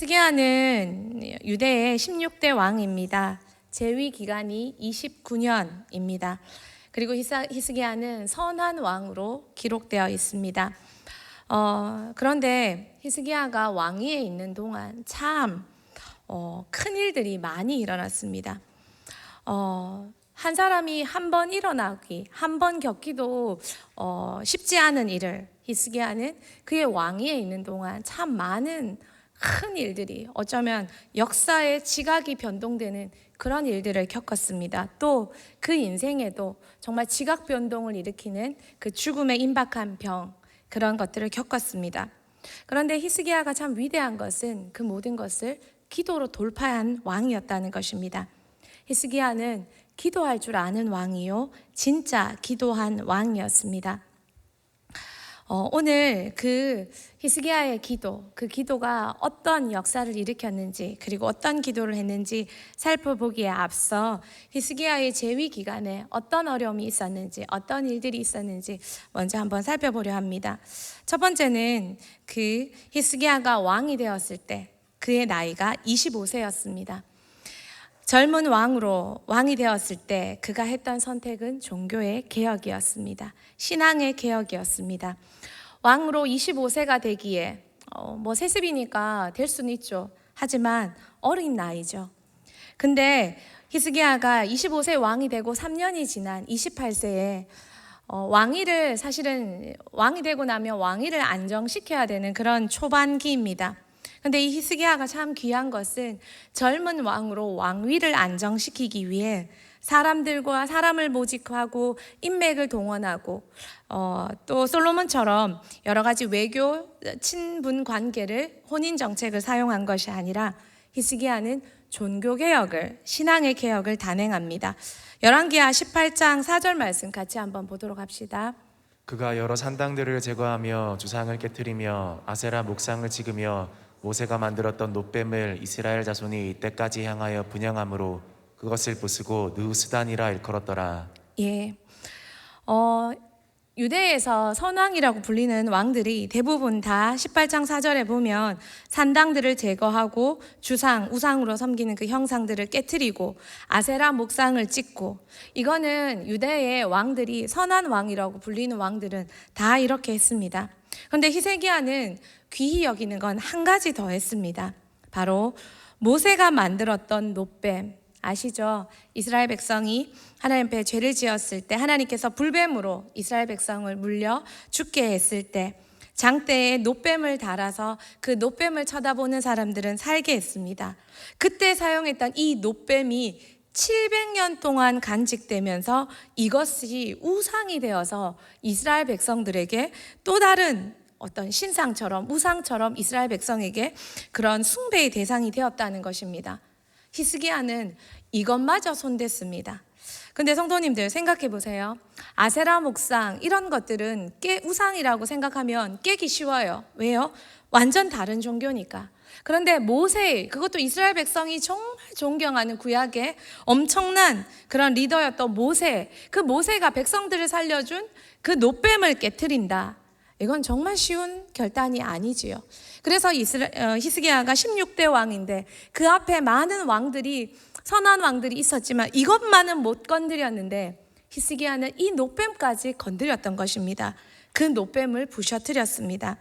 히스기야는 유대의 16대 왕입니다. 재위 기간이 29년입니다. 그리고 히스기야는 선한 왕으로 기록되어 있습니다. 그런데 히스기야가 왕위에 있는 동안 참 큰 일들이 많이 일어났습니다. 한 사람이 한 번 일어나기, 한 번 겪기도 쉽지 않은 일을 히스기야는 그의 왕위에 있는 동안 참 많은 큰 일들이, 어쩌면 역사의 지각이 변동되는 그런 일들을 겪었습니다. 또 그 인생에도 정말 지각 변동을 일으키는 그 죽음의 임박한 병, 그런 것들을 겪었습니다. 그런데 히스기야가 참 위대한 것은 그 모든 것을 기도로 돌파한 왕이었다는 것입니다. 히스기야는 기도할 줄 아는 왕이요, 진짜 기도한 왕이었습니다. 오늘 그 히스기야의 기도, 그 기도가 어떤 역사를 일으켰는지, 그리고 어떤 기도를 했는지 살펴보기에 앞서 히스기야의 재위 기간에 어떤 어려움이 있었는지, 어떤 일들이 있었는지 먼저 한번 살펴보려 합니다. 첫 번째는 그 히스기야가 왕이 되었을 때 그의 나이가 25세였습니다. 젊은 왕이 되었을 때 그가 했던 선택은 종교의 개혁이었습니다. 신앙의 개혁이었습니다. 왕으로 25세가 되기에 세습이니까 될 수는 있죠. 하지만 어린 나이죠. 근데 히스기야가 25세 왕이 되고 3년이 지난 28세에 왕위를, 사실은 왕이 되고 나면 왕위를 안정시켜야 되는 그런 초반기입니다. 근데 이 히스기야가 참 귀한 것은 젊은 왕으로 왕위를 안정시키기 위해 사람들과 사람을 모집하고 인맥을 동원하고 또 솔로몬처럼 여러 가지 외교 친분 관계를, 혼인 정책을 사용한 것이 아니라 히스기야는 종교 개혁을, 신앙의 개혁을 단행합니다. 열왕기하 18장 4절 말씀 같이 한번 보도록 합시다. 그가 여러 산당들을 제거하며 주상을 깨뜨리며 아세라 목상을 찍으며 모세가 만들었던 놋뱀을 이스라엘 자손이 이때까지 향하여 분향함으로 그것을 부수고 느우스단이라 일컬었더라. 예, 유대에서 선왕이라고 불리는 왕들이 대부분 다 18장 4절에 보면 산당들을 제거하고 우상으로 섬기는 그 형상들을 깨트리고 아세라 목상을 찍고, 이거는 유대의 왕들이, 선한 왕이라고 불리는 왕들은 다 이렇게 했습니다. 그런데 히스기야는 귀히 여기는 건 한 가지 더 했습니다. 바로 모세가 만들었던 놋뱀, 아시죠? 이스라엘 백성이 하나님 앞에 죄를 지었을 때 하나님께서 불뱀으로 이스라엘 백성을 물려 죽게 했을 때 장대에 놋뱀을 달아서 그 놋뱀을 쳐다보는 사람들은 살게 했습니다. 그때 사용했던 이 놋뱀이 700년 동안 간직되면서 이것이 우상이 되어서 이스라엘 백성들에게 또 다른 어떤 신상처럼, 우상처럼 이스라엘 백성에게 그런 숭배의 대상이 되었다는 것입니다. 히스기야는 이것마저 손댔습니다. 근데 성도님들 생각해 보세요. 아세라 목상 이런 것들은 우상이라고 생각하면 깨기 쉬워요. 왜요? 완전 다른 종교니까. 그런데 모세, 그것도 이스라엘 백성이 정말 존경하는 구약의 엄청난 그런 리더였던 모세, 그 모세가 백성들을 살려준 그 놋뱀을 깨트린다. 이건 정말 쉬운 결단이 아니지요. 그래서 히스기야가 16대 왕인데 그 앞에 많은 왕들이, 선한 왕들이 있었지만 이것만은 못 건드렸는데 히스기야는 이 놋뱀까지 건드렸던 것입니다. 그 놋뱀을 부셔뜨렸습니다.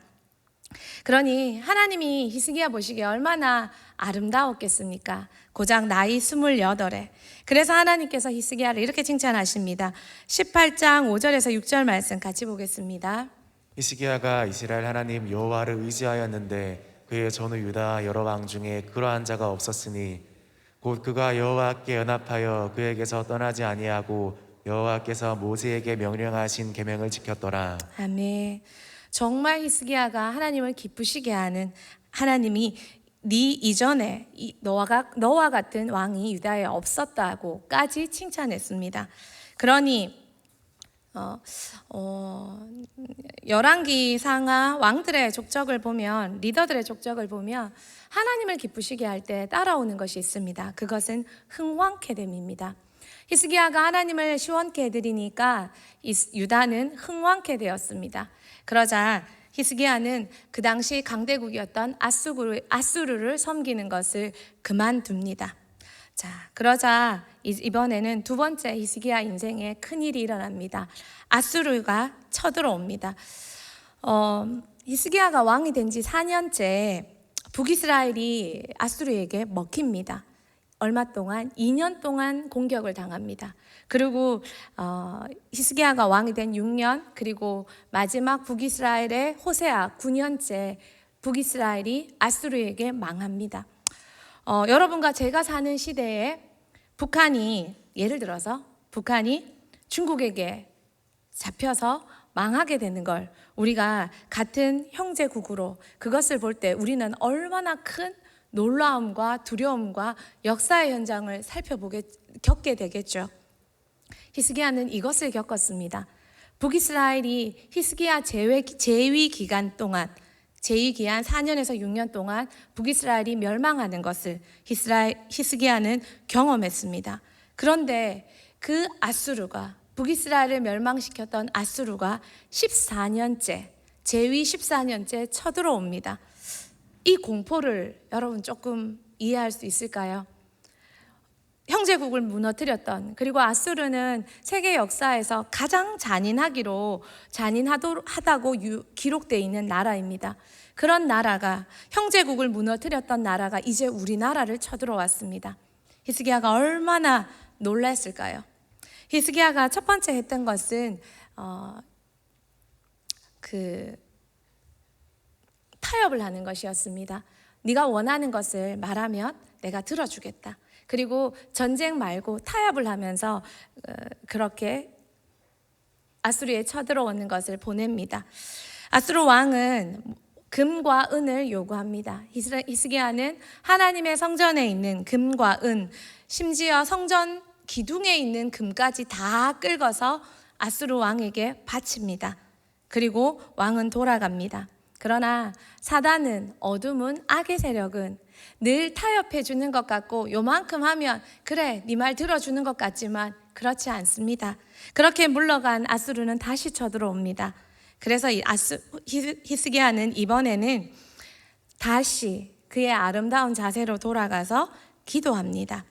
그러니 하나님이 히스기야 보시기에 얼마나 아름다웠겠습니까? 고작 나이 28에. 그래서 하나님께서 히스기야를 이렇게 칭찬하십니다. 18장 5절에서 6절 말씀 같이 보겠습니다. 히스기야가 이스라엘 하나님 여호와를 의지하였는데 그의 전후 유다 여러 왕 중에 그러한 자가 없었으니 곧 그가 여호와께 연합하여 그에게서 떠나지 아니하고 여호와께서 모세에게 명령하신 계명을 지켰더라. 아멘. 정말 히스기야가 하나님을 기쁘시게 하는, 하나님이 네 이전에 너와 같은 왕이 유다에 없었다고까지 칭찬했습니다. 그러니 열왕기 상하 왕들의 족적을 보면, 리더들의 족적을 보면 하나님을 기쁘시게 할 때 따라오는 것이 있습니다. 그것은 흥왕케 됨입니다. 히스기야가 하나님을 시원케 해드리니까 유다는 흥왕케 되었습니다. 그러자 히스기야는 그 당시 강대국이었던 아수르를 섬기는 것을 그만둡니다. 자, 그러자 이번에는 두 번째 히스기야 인생에 큰일이 일어납니다. 아수르가 쳐들어옵니다. 히스기야가 왕이 된 지 4년째 북이스라엘이 아수르에게 먹힙니다. 얼마 동안? 2년 동안 공격을 당합니다. 그리고 히스기야가 왕이 된 6년, 그리고 마지막 북이스라엘의 호세아 9년째 북이스라엘이 아수르에게 망합니다. 여러분과 제가 사는 시대에 북한이, 예를 들어서 북한이 중국에게 잡혀서 망하게 되는 걸 우리가 같은 형제국으로 그것을 볼 때 우리는 얼마나 큰 놀라움과 두려움과 역사의 현장을 겪게 되겠죠. 히스기야는 이것을 겪었습니다. 북이스라엘이 히스기야 제위 기간 4년에서 6년 동안 북이스라엘이 멸망하는 것을 히스기야는 경험했습니다. 그런데 그 아수르가, 북이스라엘을 멸망시켰던 아수르가 14년째, 제위 14년째 쳐들어옵니다. 이 공포를 여러분 조금 이해할 수 있을까요? 형제국을 무너뜨렸던, 그리고 아수르는 세계 역사에서 가장 잔인하다고 기록되어 있는 나라입니다. 그런 나라가, 형제국을 무너뜨렸던 나라가 이제 우리나라를 쳐들어왔습니다. 히스기야가 얼마나 놀랐을까요? 히스기야가 첫 번째 했던 것은 타협을 하는 것이었습니다. 네가 원하는 것을 말하면 내가 들어주겠다. 그리고 전쟁 말고 타협을 하면서 그렇게 아수르에 쳐들어오는 것을 보냅니다. 아수르 왕은 금과 은을 요구합니다. 히스기야는 하나님의 성전에 있는 금과 은, 심지어 성전 기둥에 있는 금까지 다 긁어서 아수르 왕에게 바칩니다. 그리고 왕은 돌아갑니다. 그러나 사단은, 어둠은, 악의 세력은 늘 타협해 주는 것 같고 요만큼 하면 그래 네 말 들어주는 것 같지만 그렇지 않습니다. 그렇게 물러간 아수르는 다시 쳐들어옵니다. 그래서 히스기야는 이번에는 다시 그의 아름다운 자세로 돌아가서 기도합니다.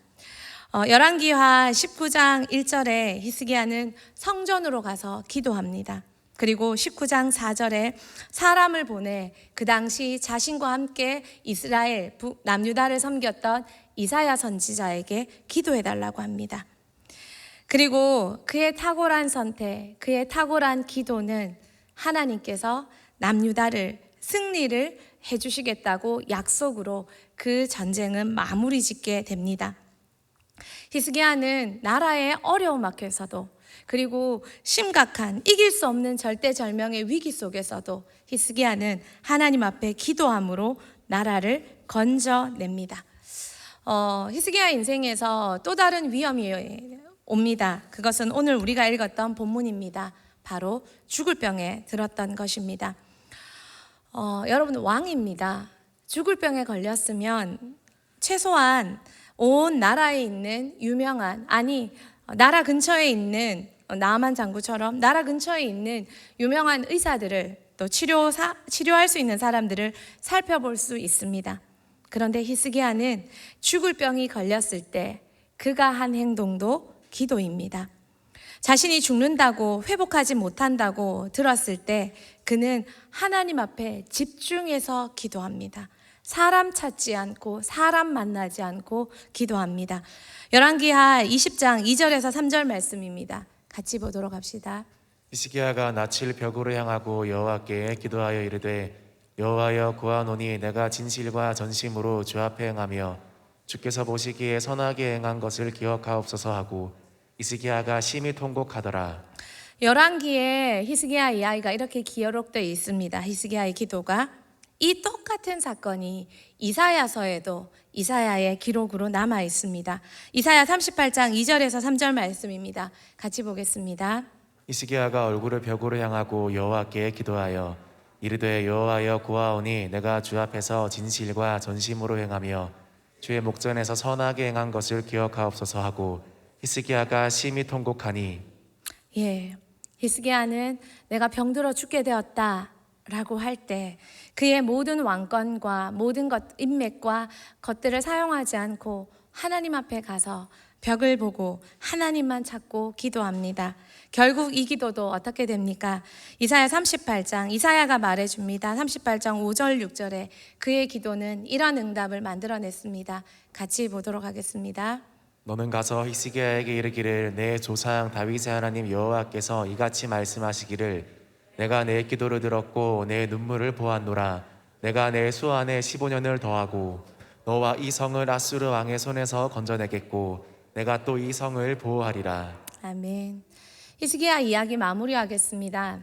열왕기하 19장 1절에 히스기야는 성전으로 가서 기도합니다. 그리고 19장 4절에 사람을 보내 그 당시 자신과 함께 이스라엘 남유다를 섬겼던 이사야 선지자에게 기도해달라고 합니다. 그리고 그의 탁월한 선택, 그의 탁월한 기도는 하나님께서 남유다를 승리를 해주시겠다고 약속으로 그 전쟁은 마무리 짓게 됩니다. 히스기야는 나라의 어려움 앞에서도, 그리고 심각한 이길 수 없는 절대절명의 위기 속에서도 히스기야는 하나님 앞에 기도함으로 나라를 건져냅니다. 히스기야 인생에서 또 다른 위험이 옵니다. 그것은 오늘 우리가 읽었던 본문입니다. 바로 죽을 병에 들었던 것입니다. 여러분, 왕입니다. 죽을 병에 걸렸으면 최소한 온 나라에 있는 유명한, 나라 근처에 있는 나아만 장구처럼 나라 근처에 있는 유명한 의사들을, 또 치료할 수 있는 사람들을 살펴볼 수 있습니다. 그런데 히스기야는 죽을 병이 걸렸을 때 그가 한 행동도 기도입니다. 자신이 죽는다고, 회복하지 못한다고 들었을 때 그는 하나님 앞에 집중해서 기도합니다. 사람 찾지 않고 사람 만나지 않고 기도합니다. 열왕기하 20장 2절에서 3절 말씀입니다. 같이 보도록 합시다. 히스기야가 낯을 벽으로 향하고 여호와께 기도하여 이르되 여호와여 구하노니 내가 진실과 전심으로 주 앞에 행하며 주께서 보시기에 선하게 행한 것을 기억하옵소서 하고 히스기야가 심히 통곡하더라. 열왕기에 히스기야 이야기가 이렇게 기록되어 있습니다. 히스기야의 기도가. 이 똑같은 사건이 이사야서에도 이사야의 기록으로 남아 있습니다. 이사야 38장 2절에서 3절 말씀입니다. 같이 보겠습니다. 히스기야가 얼굴을 벽으로 향하고 여호와께 기도하여 이르되 여호와여 구하오니 내가 주 앞에서 진실과 전심으로 행하며 주의 목전에서 선하게 행한 것을 기억하옵소서 하고 히스기야가 심히 통곡하니. 히스기야는 내가 병들어 죽게 되었다 라고 할 때 그의 모든 왕권과 모든 인맥과 것들을 사용하지 않고 하나님 앞에 가서 벽을 보고 하나님만 찾고 기도합니다. 결국 이 기도도 어떻게 됩니까? 이사야 38장, 이사야가 말해줍니다. 38장 5절 6절에 그의 기도는 이런 응답을 만들어냈습니다. 같이 보도록 하겠습니다. 너는 가서 히스기야에게 이르기를 내 조상 다윗의 하나님 여호와께서 이같이 말씀하시기를 내가 내 기도를 들었고 내 눈물을 보았노라. 내가 내 수 안에 15년을 더하고 너와 이 성을 아수르 왕의 손에서 건져내겠고 내가 또 이 성을 보호하리라. 아멘. 히스기야 이야기 마무리하겠습니다.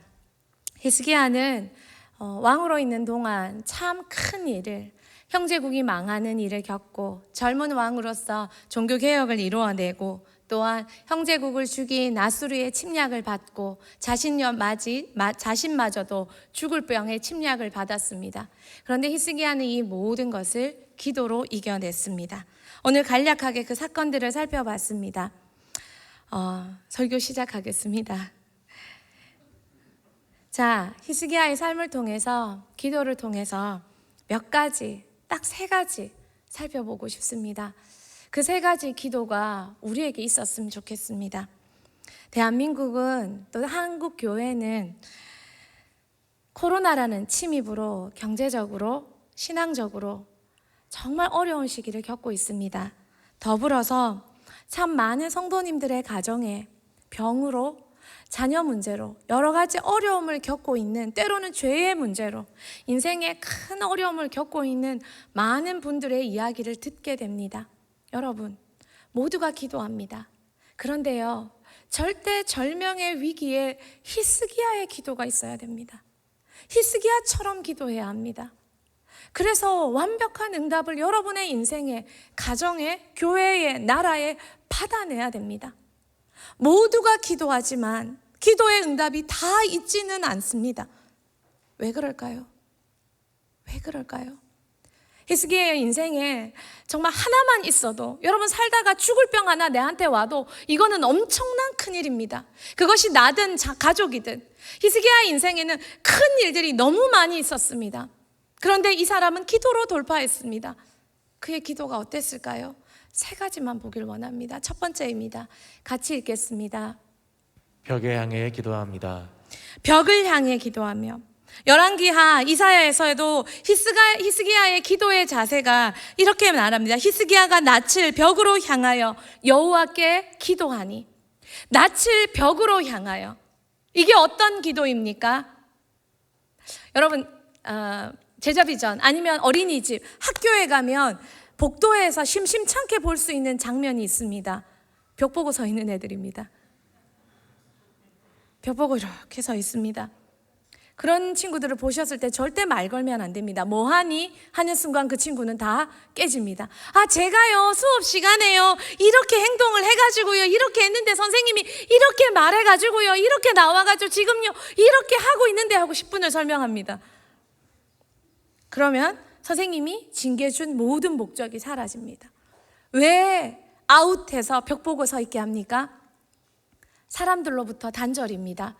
히스기야는 왕으로 있는 동안 참 큰 일을, 형제국이 망하는 일을 겪고 젊은 왕으로서 종교개혁을 이루어내고 또한 형제국을 죽인 아수르의 침략을 받고 자신마저도 죽을 병의 침략을 받았습니다. 그런데 히스기야는 이 모든 것을 기도로 이겨냈습니다. 오늘 간략하게 그 사건들을 살펴봤습니다. 설교 시작하겠습니다. 자, 히스기야의 삶을 통해서, 기도를 통해서 몇 가지, 딱 3가지 살펴보고 싶습니다. 그 3가지 기도가 우리에게 있었으면 좋겠습니다. 대한민국은, 또 한국 교회는 코로나라는 침입으로 경제적으로, 신앙적으로 정말 어려운 시기를 겪고 있습니다. 더불어서 참 많은 성도님들의 가정에 병으로, 자녀 문제로, 여러 가지 어려움을 겪고 있는, 때로는 죄의 문제로 인생에 큰 어려움을 겪고 있는 많은 분들의 이야기를 듣게 됩니다. 여러분, 모두가 기도합니다. 그런데요, 절대절명의 위기에 히스기야의 기도가 있어야 됩니다. 히스기야처럼 기도해야 합니다. 그래서 완벽한 응답을 여러분의 인생에, 가정에, 교회에, 나라에 받아내야 됩니다. 모두가 기도하지만 기도의 응답이 다 있지는 않습니다. 왜 그럴까요? 왜 그럴까요? 히스기야의 인생에 정말 하나만 있어도, 여러분 살다가 죽을 병 하나 내한테 와도 이거는 엄청난 큰일입니다. 그것이 나든 가족이든. 히스기야의 인생에는 큰 일들이 너무 많이 있었습니다. 그런데 이 사람은 기도로 돌파했습니다. 그의 기도가 어땠을까요? 3가지만 보길 원합니다. 첫 번째입니다. 같이 읽겠습니다. 벽에 향해 기도합니다. 벽을 향해 기도하며. 열왕기하 이사야에서도 히스기야의 기도의 자세가 이렇게 말합니다. 히스기야가 낯을 벽으로 향하여 여호와께 기도하니. 낯을 벽으로 향하여. 이게 어떤 기도입니까? 여러분, 제자비전 아니면 어린이집, 학교에 가면 복도에서 심심찮게 볼 수 있는 장면이 있습니다. 벽 보고 서 있는 애들입니다. 벽 보고 이렇게 서 있습니다. 그런 친구들을 보셨을 때 절대 말 걸면 안 됩니다. 뭐하니? 하는 순간 그 친구는 다 깨집니다. 제가요 수업 시간에요 이렇게 행동을 해가지고요, 이렇게 했는데 선생님이 이렇게 말해가지고요, 이렇게 나와가지고 지금요 이렇게 하고 있는데 하고 10분을 설명합니다. 그러면 선생님이 징계준 모든 목적이 사라집니다. 왜 아웃해서 벽 보고 서 있게 합니까? 사람들로부터 단절입니다.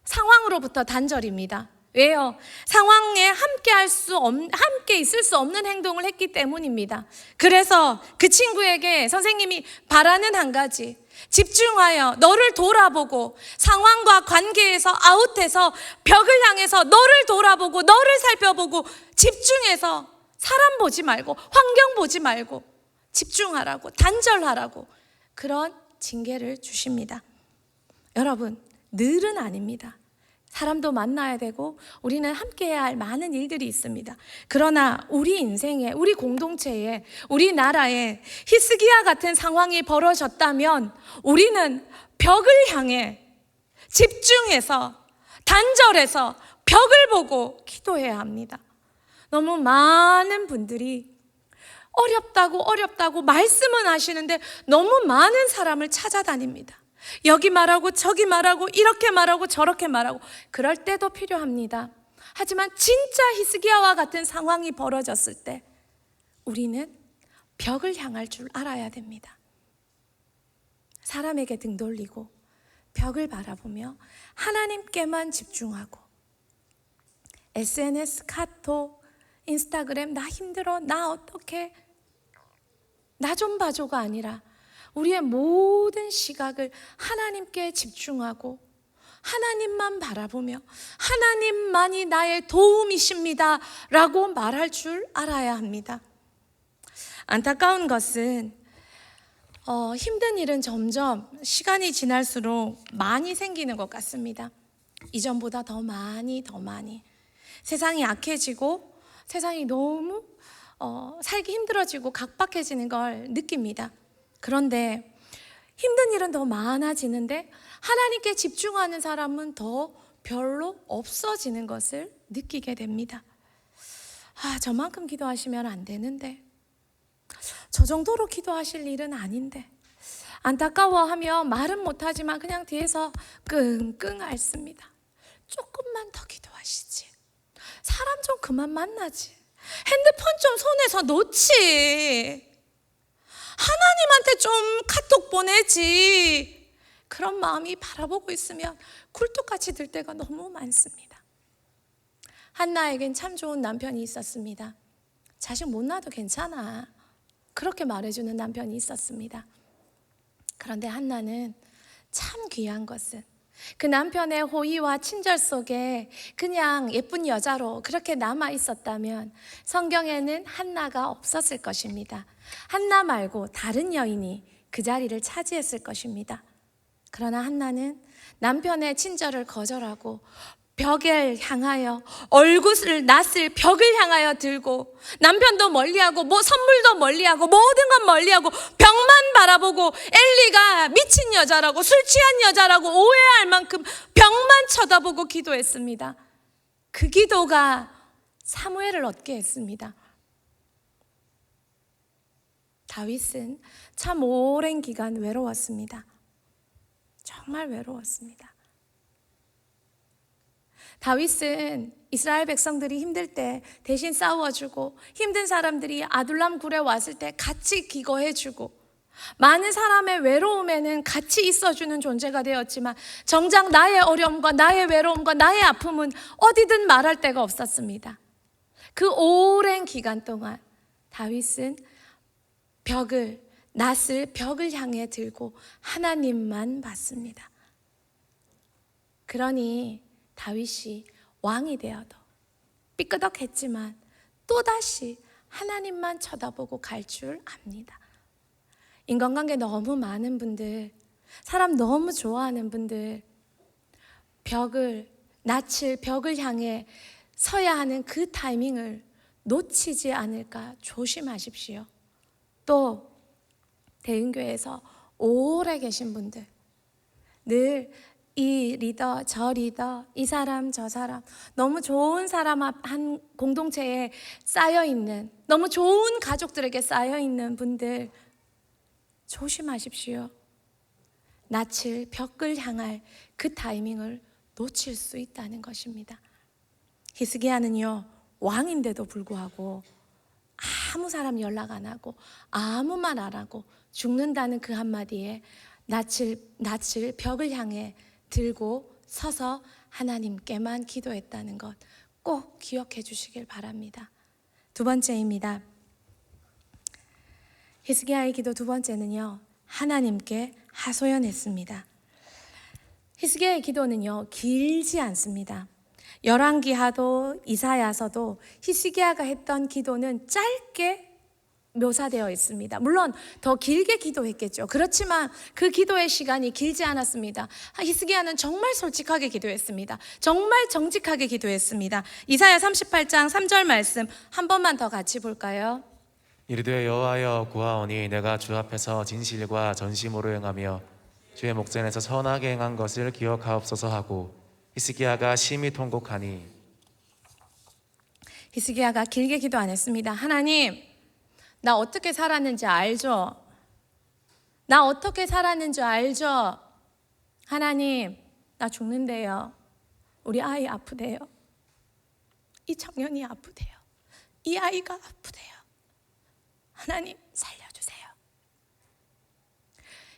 상황으로부터 단절입니다. 왜요? 상황에 함께 있을 수 없는 행동을 했기 때문입니다. 그래서 그 친구에게 선생님이 바라는 한 가지, 집중하여 너를 돌아보고, 상황과 관계에서 아웃해서 벽을 향해서 너를 돌아보고, 너를 살펴보고, 집중해서 사람 보지 말고, 환경 보지 말고 집중하라고, 단절하라고, 그런 징계를 주십니다. 여러분, 늘은 아닙니다. 사람도 만나야 되고 우리는 함께해야 할 많은 일들이 있습니다. 그러나 우리 인생에, 우리 공동체에, 우리 나라에 히스기야 같은 상황이 벌어졌다면 우리는 벽을 향해 집중해서, 단절해서 벽을 보고 기도해야 합니다. 너무 많은 분들이 어렵다고 말씀은 하시는데 너무 많은 사람을 찾아다닙니다. 여기 말하고 저기 말하고 이렇게 말하고 저렇게 말하고, 그럴 때도 필요합니다. 하지만 진짜 히스기야와 같은 상황이 벌어졌을 때 우리는 벽을 향할 줄 알아야 됩니다. 사람에게 등 돌리고 벽을 바라보며 하나님께만 집중하고 SNS, 카톡, 인스타그램, 나 힘들어, 나 어떡해, 나 좀 봐줘가 아니라 우리의 모든 시각을 하나님께 집중하고 하나님만 바라보며 하나님만이 나의 도움이십니다 라고 말할 줄 알아야 합니다. 안타까운 것은 힘든 일은 점점 시간이 지날수록 많이 생기는 것 같습니다. 이전보다 더 많이 세상이 악해지고 세상이 너무 살기 힘들어지고 각박해지는 걸 느낍니다. 그런데 힘든 일은 더 많아지는데 하나님께 집중하는 사람은 더 별로 없어지는 것을 느끼게 됩니다. 저만큼 기도하시면 안 되는데, 저 정도로 기도하실 일은 아닌데, 안타까워하며 말은 못하지만 그냥 뒤에서 끙끙 앓습니다. 조금만 더 기도하시지, 사람 좀 그만 만나지, 핸드폰 좀 손에서 놓지, 하나님한테 좀 카톡 보내지, 그런 마음이 바라보고 있으면 굴뚝같이 들 때가 너무 많습니다. 한나에겐 참 좋은 남편이 있었습니다. 자식 못 낳아도 괜찮아, 그렇게 말해주는 남편이 있었습니다. 그런데 한나는 참 귀한 것은 그 남편의 호의와 친절 속에 그냥 예쁜 여자로 그렇게 남아 있었다면 성경에는 한나가 없었을 것입니다. 한나 말고 다른 여인이 그 자리를 차지했을 것입니다. 그러나 한나는 남편의 친절을 거절하고 벽을 향하여, 얼굴을 낯을 벽을 향하여 들고 남편도 멀리하고 선물도 멀리하고 모든 건 멀리하고 벽만 바라보고 엘리가 미친 여자라고 술 취한 여자라고 오해할 만큼 벽만 쳐다보고 기도했습니다. 그 기도가 사무엘을 얻게 했습니다. 다윗은 참 오랜 기간 외로웠습니다. 정말 외로웠습니다. 다윗은 이스라엘 백성들이 힘들 때 대신 싸워주고, 힘든 사람들이 아둘람 굴에 왔을 때 같이 기거해주고, 많은 사람의 외로움에는 같이 있어주는 존재가 되었지만 정작 나의 어려움과 나의 외로움과 나의 아픔은 어디든 말할 데가 없었습니다. 그 오랜 기간 동안 다윗은 낫을 벽을 향해 들고 하나님만 봤습니다. 그러니 다윗이 왕이 되어도 삐끄덕했지만 또다시 하나님만 쳐다보고 갈 줄 압니다. 인간관계 너무 많은 분들, 사람 너무 좋아하는 분들, 낯을 벽을 향해 서야 하는 그 타이밍을 놓치지 않을까 조심하십시오. 또 대흥교회에서 오래 계신 분들, 늘 이 리더, 저 리더, 이 사람, 저 사람, 너무 좋은 사람 한 공동체에 쌓여있는, 너무 좋은 가족들에게 쌓여있는 분들 조심하십시오. 낯을 벽을 향할 그 타이밍을 놓칠 수 있다는 것입니다. 히스기야는요, 왕인데도 불구하고 아무 사람 연락 안 하고 아무 말 안 하고 죽는다는 그 한마디에 낯을 벽을 향해 들고 서서 하나님께만 기도했다는 것 꼭 기억해 주시길 바랍니다. 두 번째입니다. 히스기야의 기도 두 번째는요, 하나님께 하소연했습니다. 히스기야의 기도는요, 길지 않습니다. 열왕기하도 이사야서도 히스기야가 했던 기도는 짧게 묘사되어 있습니다. 물론 더 길게 기도했겠죠. 그렇지만 그 기도의 시간이 길지 않았습니다. 히스기야는 정말 솔직하게 기도했습니다. 정말 정직하게 기도했습니다. 이사야 38장 3절 말씀 한 번만 더 같이 볼까요? 이르되 여호와여 구하오니 내가 주 앞에서 진실과 전심으로 행하며 주의 목전에서 선하게 행한 것을 기억하옵소서 하고 히스기야가 심히 통곡하니. 히스기야가 길게 기도 안 했습니다. 하나님, 나 어떻게 살았는지 알죠? 나 어떻게 살았는지 알죠? 하나님, 나 죽는데요. 우리 아이 아프대요. 이 청년이 아프대요. 이 아이가 아프대요. 하나님, 살려주세요.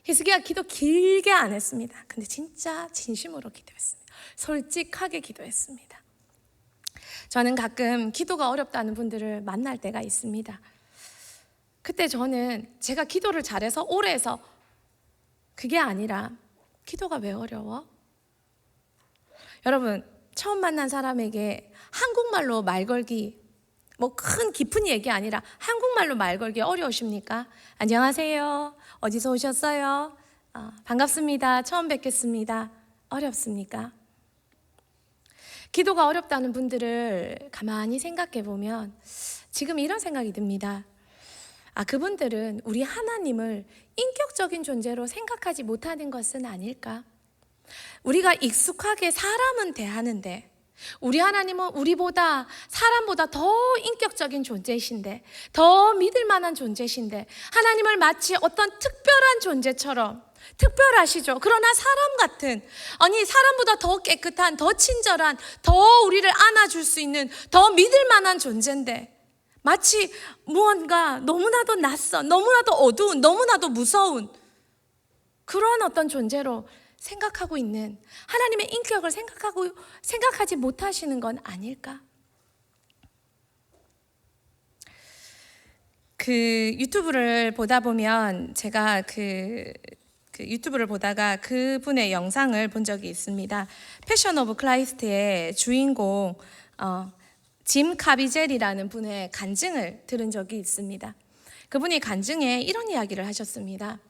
히스기야 기도 길게 안 했습니다. 근데 진짜 진심으로 기도했습니다. 솔직하게 기도했습니다. 저는 가끔 기도가 어렵다는 분들을 만날 때가 있습니다. 그때 저는 제가 기도를 잘해서 오래 해서 그게 아니라 기도가 왜 어려워? 여러분, 처음 만난 사람에게 한국말로 말 걸기, 뭐 큰 깊은 얘기 아니라 한국말로 말 걸기 어려우십니까? 안녕하세요. 어디서 오셨어요? 반갑습니다. 처음 뵙겠습니다. 어렵습니까? 기도가 어렵다는 분들을 가만히 생각해 보면 지금 이런 생각이 듭니다. 그분들은 우리 하나님을 인격적인 존재로 생각하지 못하는 것은 아닐까? 우리가 익숙하게 사람은 대하는데 우리 하나님은 우리보다 사람보다 더 인격적인 존재이신데 더 믿을 만한 존재이신데 하나님을 마치 어떤 특별한 존재처럼 특별하시죠. 그러나 사람 같은, 아니 사람보다 더 깨끗한, 더 친절한, 더 우리를 안아줄 수 있는, 더 믿을 만한 존재인데 마치 무언가 너무나도 낯선, 너무나도 어두운, 너무나도 무서운 그런 어떤 존재로 생각하고 있는, 하나님의 인격을 생각하지 못하시는 건 아닐까? 그 유튜브를 보다 보면 제가 그 유튜브를 보다가 그분의 영상을 본 적이 있습니다. 패션 오브 크라이스트의 주인공 짐 카비젤이라는 분의 간증을 들은 적이 있습니다. 그분이 간증에 이런 이야기를 하셨습니다.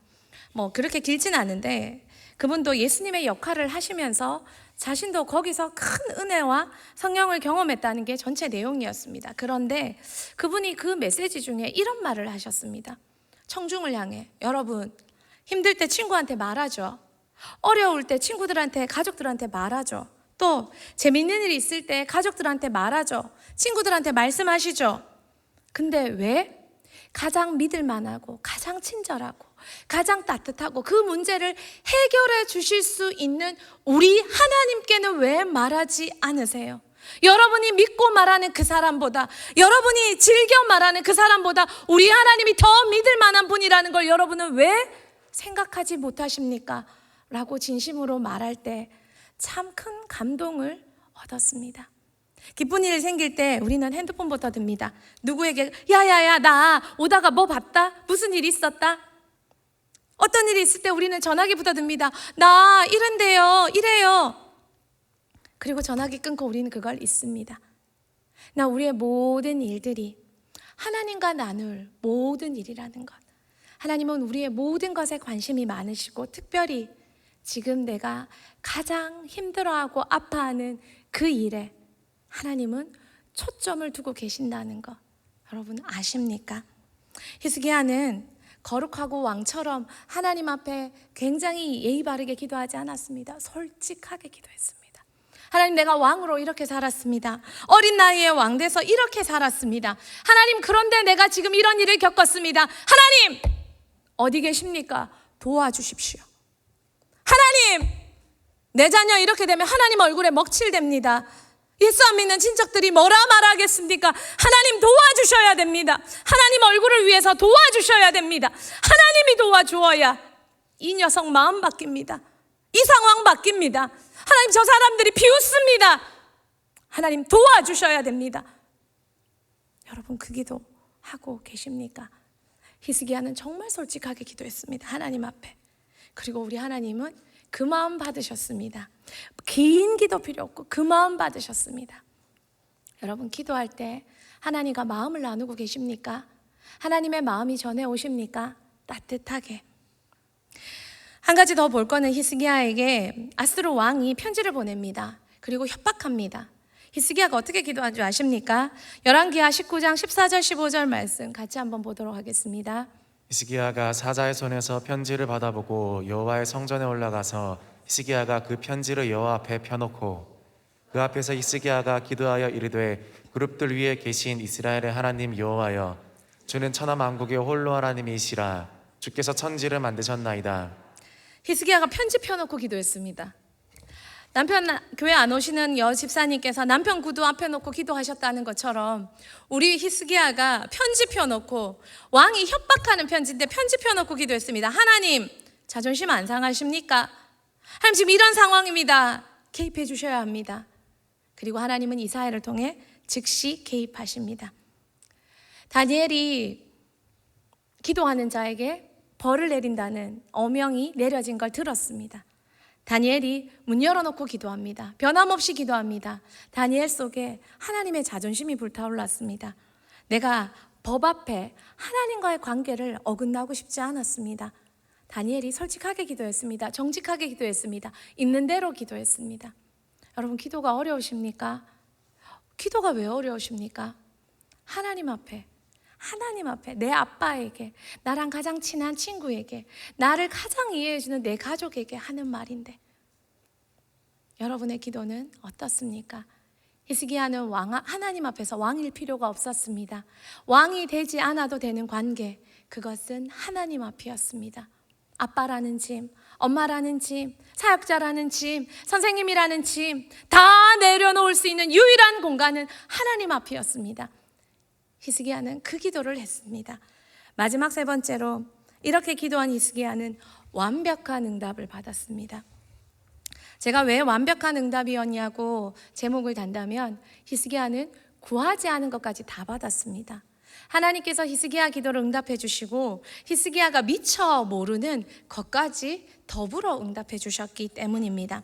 뭐 그렇게 길진 않은데 그분도 예수님의 역할을 하시면서 자신도 거기서 큰 은혜와 성령을 경험했다는 게 전체 내용이었습니다. 그런데 그분이 그 메시지 중에 이런 말을 하셨습니다. 청중을 향해, 여러분 힘들 때 친구한테 말하죠. 어려울 때 친구들한테, 가족들한테 말하죠. 또 재밌는 일이 있을 때 가족들한테 말하죠. 친구들한테 말씀하시죠. 근데 왜? 가장 믿을 만하고 가장 친절하고 가장 따뜻하고 그 문제를 해결해 주실 수 있는 우리 하나님께는 왜 말하지 않으세요? 여러분이 믿고 말하는 그 사람보다, 여러분이 즐겨 말하는 그 사람보다 우리 하나님이 더 믿을 만한 분이라는 걸 여러분은 왜 생각하지 못하십니까? 라고 진심으로 말할 때 참 큰 감동을 얻었습니다. 기쁜 일 생길 때 우리는 핸드폰부터 듭니다. 누구에게 야야야 나 오다가 뭐 봤다? 무슨 일 있었다? 어떤 일이 있을 때 우리는 전화기부터 듭니다. 나 이런데요, 이래요. 그리고 전화기 끊고 우리는 그걸 잊습니다. 나 우리의 모든 일들이 하나님과 나눌 모든 일이라는 것. 하나님은 우리의 모든 것에 관심이 많으시고 특별히 지금 내가 가장 힘들어하고 아파하는 그 일에 하나님은 초점을 두고 계신다는 것 여러분 아십니까? 히스기야는 거룩하고 왕처럼 하나님 앞에 굉장히 예의 바르게 기도하지 않았습니다. 솔직하게 기도했습니다. 하나님, 내가 왕으로 이렇게 살았습니다. 어린 나이에 왕 돼서 이렇게 살았습니다. 하나님, 그런데 내가 지금 이런 일을 겪었습니다. 하나님, 어디 계십니까? 도와주십시오. 하나님, 내 자녀 이렇게 되면 하나님 얼굴에 먹칠됩니다. 예수 안 믿는 친척들이 뭐라 말하겠습니까? 하나님 도와주셔야 됩니다. 하나님 얼굴을 위해서 도와주셔야 됩니다. 하나님이 도와주어야 이 녀석 마음 바뀝니다. 이 상황 바뀝니다. 하나님, 저 사람들이 비웃습니다. 하나님 도와주셔야 됩니다. 여러분, 그 기도 하고 계십니까? 히스기야는 정말 솔직하게 기도했습니다. 하나님 앞에. 그리고 우리 하나님은 그 마음 받으셨습니다. 긴 기도 필요 없고 그 마음 받으셨습니다. 여러분, 기도할 때 하나님과 마음을 나누고 계십니까? 하나님의 마음이 전해 오십니까? 따뜻하게. 한 가지 더 볼 거는 히스기야에게 아스로 왕이 편지를 보냅니다. 그리고 협박합니다. 히스기야가 어떻게 기도한 줄 아십니까? 열왕기하 19장 14절 15절 말씀 같이 한번 보도록 하겠습니다. 히스기야가 사자의 손에서 편지를 받아보고 여호와의 성전에 올라가서 히스기야가 그 편지를 여호와 앞에 펴놓고 그 앞에서 히스기야가 기도하여 이르되 그룹들 위에 계신 이스라엘의 하나님 여호와여, 주는 천하 만국의 홀로 하나님이시라. 주께서 천지를 만드셨나이다. 히스기야가 편지 펴놓고 기도했습니다. 남편 교회 안 오시는 여 집사님께서 남편 구두 앞에 놓고 기도하셨다는 것처럼 우리 히스기야가 편지 펴놓고, 왕이 협박하는 편지인데 편지 펴놓고 기도했습니다. 하나님, 자존심 안 상하십니까? 하나님, 지금 이런 상황입니다. 개입해 주셔야 합니다. 그리고 하나님은 이사야를 통해 즉시 개입하십니다. 다니엘이 기도하는 자에게 벌을 내린다는 어명이 내려진 걸 들었습니다. 다니엘이 문 열어놓고 기도합니다. 변함없이 기도합니다. 다니엘 속에 하나님의 자존심이 불타올랐습니다. 내가 법 앞에 하나님과의 관계를 어긋나고 싶지 않았습니다. 다니엘이 솔직하게 기도했습니다. 정직하게 기도했습니다. 있는 대로 기도했습니다. 여러분, 기도가 어려우십니까? 기도가 왜 어려우십니까? 하나님 앞에 내 아빠에게, 나랑 가장 친한 친구에게, 나를 가장 이해해주는 내 가족에게 하는 말인데, 여러분의 기도는 어떻습니까? 히스기야는 하나님 앞에서 왕일 필요가 없었습니다. 왕이 되지 않아도 되는 관계, 그것은 하나님 앞이었습니다. 아빠라는 짐, 엄마라는 짐, 사역자라는 짐, 선생님이라는 짐 다 내려놓을 수 있는 유일한 공간은 하나님 앞이었습니다. 히스기야는 그 기도를 했습니다. 마지막 세 번째로 이렇게 기도한 히스기야는 완벽한 응답을 받았습니다. 제가 왜 완벽한 응답이었냐고 제목을 단다면 히스기야는 구하지 않은 것까지 다 받았습니다. 하나님께서 히스기야 기도를 응답해 주시고 히스기야가 미처 모르는 것까지 더불어 응답해 주셨기 때문입니다.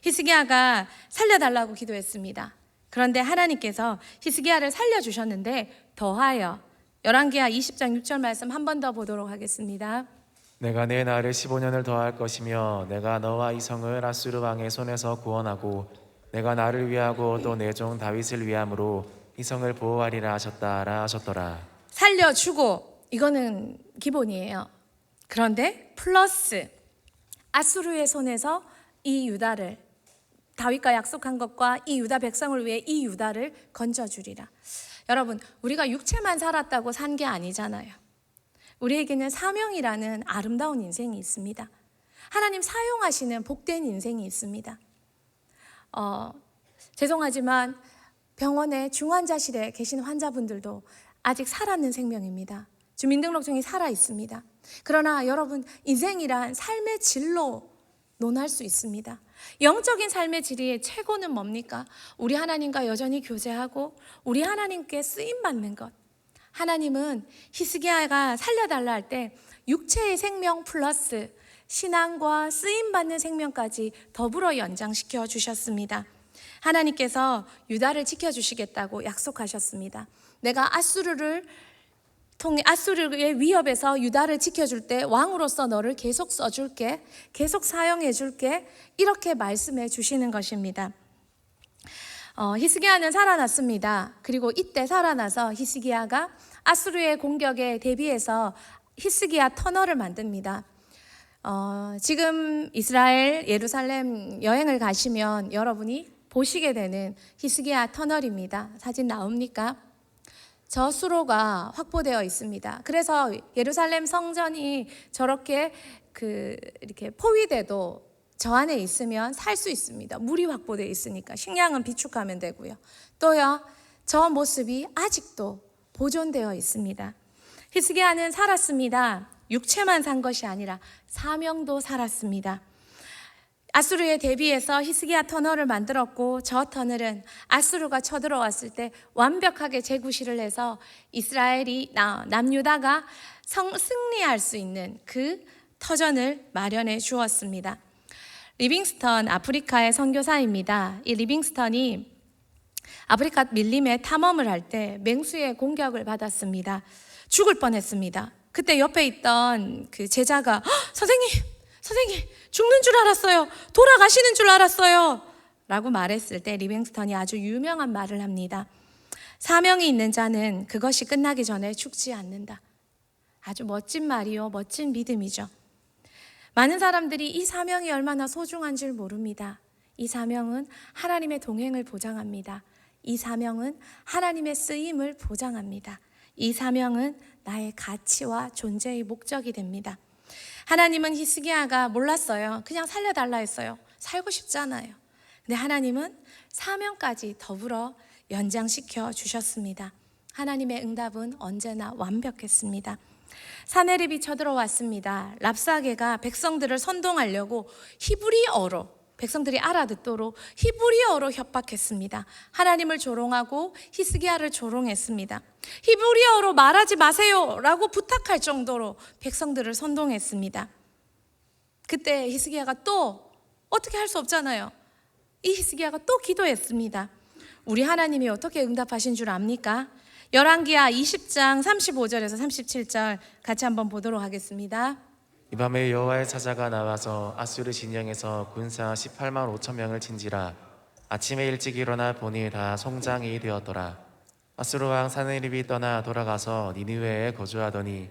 히스기야가 살려달라고 기도했습니다. 그런데 하나님께서 히스기야를 살려주셨는데 더하여 열왕기하 20장 6절 말씀 한 번 더 보도록 하겠습니다. 내가 내 날을 15년을 더할 것이며 내가 너와 이 성을 아수르 왕의 손에서 구원하고 내가 나를 위하고 또 내 종 다윗을 위함으로 이 성을 보호하리라 하셨더라. 살려주고 이거는 기본이에요. 그런데 플러스 아수르의 손에서 이 유다를, 다윗과 약속한 것과 이 유다 백성을 위해 이 유다를 건져주리라. 여러분, 우리가 육체만 살았다고 산 게 아니잖아요. 우리에게는 사명이라는 아름다운 인생이 있습니다. 하나님 사용하시는 복된 인생이 있습니다. 죄송하지만 병원의 중환자실에 계신 환자분들도 아직 살아있는 생명입니다. 주민등록증이 살아 있습니다. 그러나 여러분, 인생이란 삶의 질로 논할 수 있습니다. 영적인 삶의 질의 최고는 뭡니까? 우리 하나님과 여전히 교제하고 우리 하나님께 쓰임받는 것. 하나님은 히스기야가 살려달라 할 때 육체의 생명 플러스 신앙과 쓰임받는 생명까지 더불어 연장시켜 주셨습니다. 하나님께서 유다를 지켜주시겠다고 약속하셨습니다. 내가 아수르의 위협에서 유다를 지켜줄 때 왕으로서 너를 계속 써줄게, 계속 사용해줄게, 이렇게 말씀해 주시는 것입니다. 히스기야는 살아났습니다. 그리고 이때 살아나서 히스기야가 아수르의 공격에 대비해서 히스기야 터널을 만듭니다. 지금 이스라엘 예루살렘 여행을 가시면 여러분이 보시게 되는 히스기야 터널입니다. 사진 나옵니까? 저 수로가 확보되어 있습니다. 그래서 예루살렘 성전이 저렇게 이렇게 포위돼도 저 안에 있으면 살 수 있습니다. 물이 확보되어 있으니까 식량은 비축하면 되고요. 또요, 저 모습이 아직도 보존되어 있습니다. 히스기야는 살았습니다. 육체만 산 것이 아니라 사명도 살았습니다. 아수르에 대비해서 히스기야 터널을 만들었고 저 터널은 아수르가 쳐들어왔을 때 완벽하게 재구시를 해서 이스라엘이 남유다가 승리할 수 있는 그 터전을 마련해 주었습니다. 리빙스턴 아프리카의 선교사입니다. 이 리빙스턴이 아프리카 밀림에 탐험을 할 때 맹수의 공격을 받았습니다. 죽을 뻔했습니다. 그때 옆에 있던 그 제자가 선생님 죽는 줄 알았어요. 돌아가시는 줄 알았어요. 라고 말했을 때 리빙스턴이 아주 유명한 말을 합니다. 사명이 있는 자는 그것이 끝나기 전에 죽지 않는다. 아주 멋진 말이요, 멋진 믿음이죠. 많은 사람들이 이 사명이 얼마나 소중한 줄 모릅니다. 이 사명은 하나님의 동행을 보장합니다. 이 사명은 하나님의 쓰임을 보장합니다. 이 사명은 나의 가치와 존재의 목적이 됩니다. 하나님은 히스기야가 몰랐어요. 그냥 살려달라 했어요. 살고 싶잖아요. 근데 하나님은 사명까지 더불어 연장시켜 주셨습니다. 하나님의 응답은 언제나 완벽했습니다. 사네립이 쳐들어왔습니다. 랍사게가 백성들을 선동하려고 히브리어로 백성들이 알아듣도록 히브리어로 협박했습니다. 하나님을 조롱하고 히스기야를 조롱했습니다. 히브리어로 말하지 마세요라고 부탁할 정도로 백성들을 선동했습니다. 그때 히스기야가 또 어떻게 할 수 없잖아요. 이 히스기야가 또 기도했습니다. 우리 하나님이 어떻게 응답하신 줄 압니까? 열왕기하 20장 35절에서 37절 같이 한번 보도록 하겠습니다. 이 밤에 여호와의 사자가 나와서 아수르 진영에서 군사 18만 5천 명을 친지라. 아침에 일찍 일어나 보니 다 송장이 되었더라. 아수르 왕 사네립이 떠나 돌아가서 니느웨에 거주하더니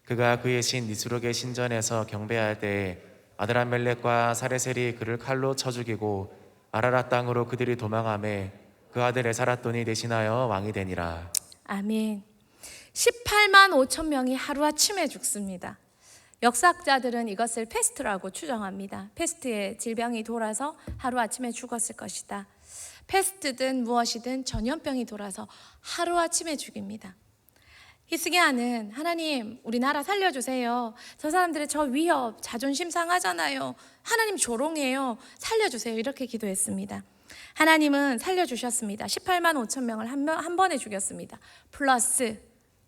그가 그의 신 니스룩의 신전에서 경배할 때에 아드람멜렉과 사레셀이 그를 칼로 쳐 죽이고 아라랏 땅으로 그들이 도망하매 그 아들 에사라돈이 대신하여 왕이 되니라. 아멘. 18만 5천 명이 하루아침에 죽습니다. 역사학자들은 이것을 패스트라고 추정합니다. 패스트의 질병이 돌아서 하루아침에 죽었을 것이다. 패스트든 무엇이든 전염병이 돌아서 하루아침에 죽입니다. 히스기야는 하나님 우리나라 살려주세요. 저 사람들의 저 위협, 자존심 상하잖아요. 하나님 조롱해요. 살려주세요. 이렇게 기도했습니다. 하나님은 살려주셨습니다. 18만 5천 명을 한 번에 죽였습니다. 플러스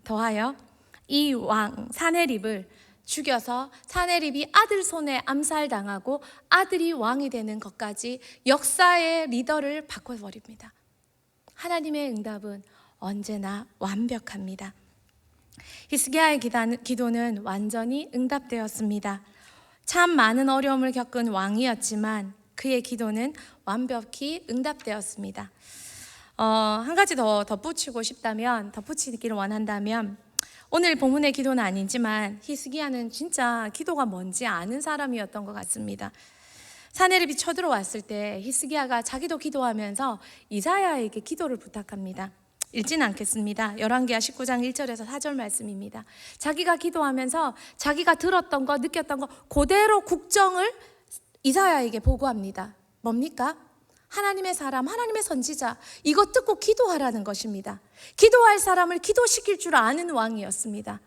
더하여 이 왕 사네립을 죽여서 사네립이 아들 손에 암살당하고 아들이 왕이 되는 것까지 역사의 리더를 바꿔버립니다. 하나님의 응답은 언제나 완벽합니다. 히스기야의 기도는 완전히 응답되었습니다. 참 많은 어려움을 겪은 왕이었지만 그의 기도는 완벽히 응답되었습니다. 한 가지 더 덧붙이기를 원한다면 오늘 본문의 기도는 아니지만 히스기야는 진짜 기도가 뭔지 아는 사람이었던 것 같습니다. 사네립이 쳐들어왔을 때 히스기야가 자기도 기도하면서 이사야에게 기도를 부탁합니다. 읽지는 않겠습니다. 열왕기하 19장 1절에서 4절 말씀입니다. 자기가 기도하면서 자기가 들었던 거, 느꼈던 거 그대로 국정을 이사야에게 보고합니다. 뭡니까? 하나님의 사람, 하나님의 선지자, 이거 듣고 기도하라는 것입니다. 기도할 사람을 기도시킬 줄 아는 왕이었습니다.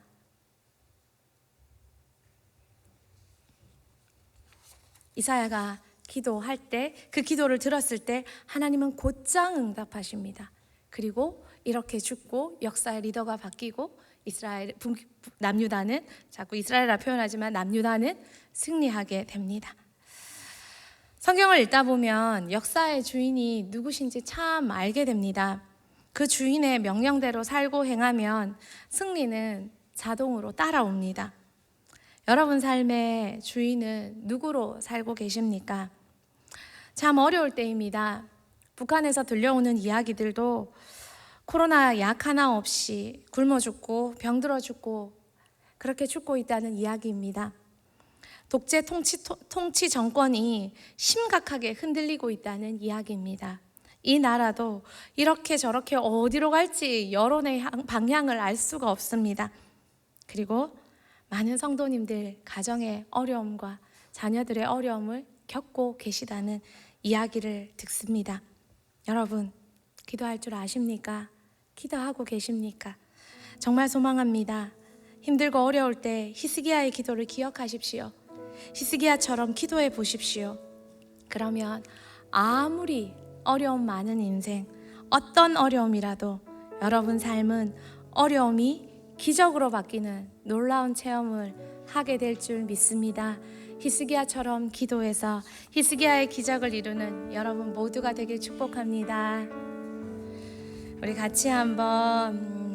이사야가 기도할 때, 그 기도를 들었을 때 하나님은 곧장 응답하십니다. 그리고 이렇게 죽고 역사의 리더가 바뀌고 남유다는, 자꾸 이스라엘이라 표현하지만 남유다는 승리하게 됩니다. 성경을 읽다 보면 역사의 주인이 누구신지 참 알게 됩니다. 그 주인의 명령대로 살고 행하면 승리는 자동으로 따라옵니다. 여러분 삶의 주인은 누구로 살고 계십니까? 참 어려울 때입니다. 북한에서 들려오는 이야기들도 코로나 약 하나 없이 굶어 죽고 병들어 죽고 그렇게 죽고 있다는 이야기입니다. 독재 통치 정권이 심각하게 흔들리고 있다는 이야기입니다. 이 나라도 이렇게 저렇게 어디로 갈지 여론의 방향을 알 수가 없습니다. 그리고 많은 성도님들 가정의 어려움과 자녀들의 어려움을 겪고 계시다는 이야기를 듣습니다. 여러분, 기도할 줄 아십니까? 기도하고 계십니까? 정말 소망합니다. 힘들고 어려울 때 히스기야의 기도를 기억하십시오. 히스기야처럼 기도해 보십시오. 그러면 아무리 어려움 많은 인생, 어떤 어려움이라도 여러분 삶은 어려움이 기적으로 바뀌는 놀라운 체험을 하게 될 줄 믿습니다. 히스기야처럼 기도해서 히스기야의 기적을 이루는 여러분 모두가 되길 축복합니다. 우리 같이 한번